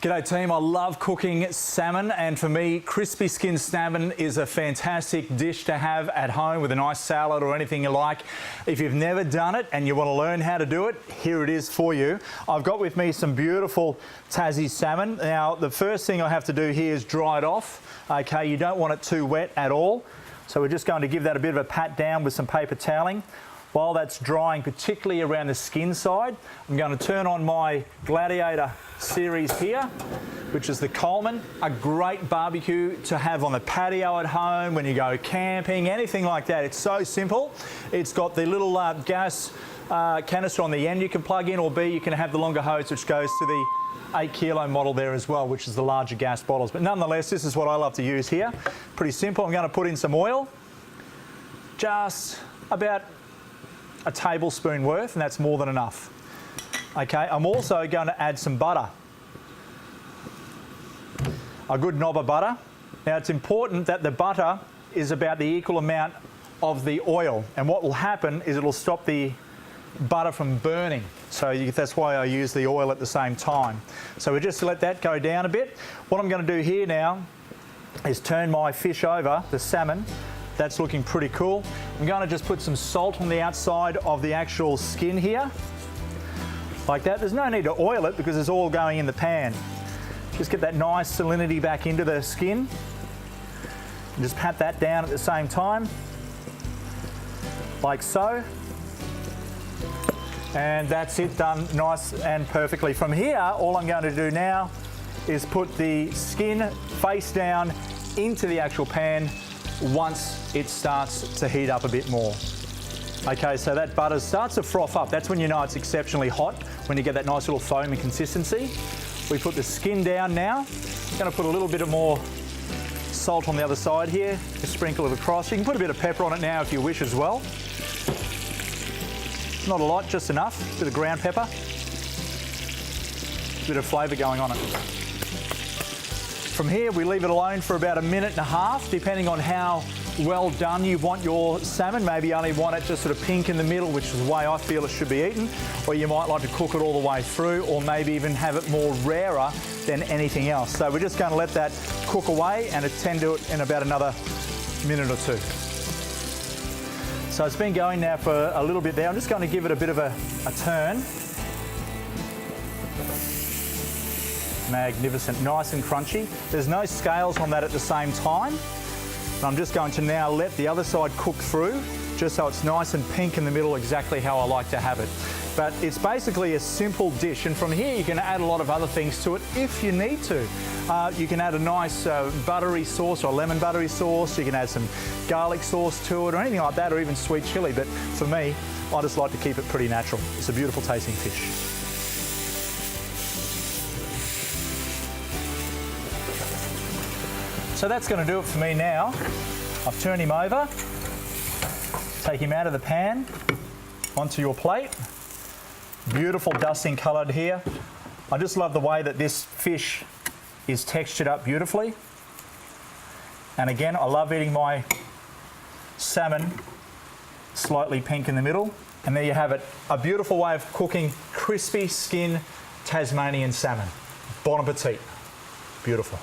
G'day team, I love cooking salmon, and for me crispy skin salmon is a fantastic dish to have at home with a nice salad or anything you like. If you've never done it and you want to learn how to do it, here it is for you. I've got with me some beautiful Tassie salmon. Now the first thing I have to do here is dry it off. Okay, you don't want it too wet at all. So we're just going to give that a bit of a pat down with some paper toweling. While that's drying, particularly around the skin side, I'm going to turn on my Gladiator series here, which is the Coleman, a great barbecue to have on the patio at home, when you go camping, anything like that. It's so simple. It's got the little gas canister on the end you can plug in, or B, you can have the longer hose which goes to the 8 kilo model there as well, which is the larger gas bottles. But nonetheless, this is what I love to use here. Pretty simple. I'm going to put in some oil, just about a tablespoon worth, and that's more than enough. Okay, I'm also going to add some butter. A good knob of butter. Now it's important that the butter is about the equal amount of the oil, and what will happen is it'll stop the butter from burning. So that's why I use the oil at the same time. So we just let that go down a bit. What I'm going to do here now is turn my fish over, the salmon. That's looking pretty cool. I'm going to just put some salt on the outside of the actual skin here, like that. There's no need to oil it because it's all going in the pan. Just get that nice salinity back into the skin. And just pat that down at the same time, like so. And that's it, done nice and perfectly. From here, all I'm going to do now is put the skin face down into the actual pan once it starts to heat up a bit more. Okay, so that butter starts to froth up. That's when you know it's exceptionally hot, when you get that nice little foamy consistency. We put the skin down now. I'm going to put a little bit of more salt on the other side here, just sprinkle it across. You can put a bit of pepper on it now if you wish as well. Not a lot, just enough. A bit of ground pepper. A bit of flavour going on it. From here, we leave it alone for about 1.5 minutes, depending on how well done you want your salmon. Maybe you only want it just sort of pink in the middle, which is the way I feel it should be eaten. Or you might like to cook it all the way through, or maybe even have it more rarer than anything else. So we're just going to let that cook away and attend to it in about another minute or two. So it's been going now for a little bit there. I'm just going to give it a bit of a turn. Magnificent, nice and crunchy. There's no scales on that at the same time. And I'm just going to now let the other side cook through, just so it's nice and pink in the middle, exactly how I like to have it. But it's basically a simple dish, and from here you can add a lot of other things to it if you need to. You can add a nice buttery sauce or lemon buttery sauce. You can add some garlic sauce to it or anything like that, or even sweet chilli. But for me, I just like to keep it pretty natural. It's a beautiful tasting fish. So that's going to do it for me now. I've turned him over. Take him out of the pan, onto your plate. Beautiful dusting coloured here. I just love the way that this fish is textured up beautifully. And again, I love eating my salmon slightly pink in the middle. And there you have it, a beautiful way of cooking crispy skin Tasmanian salmon. Bon appetit. Beautiful.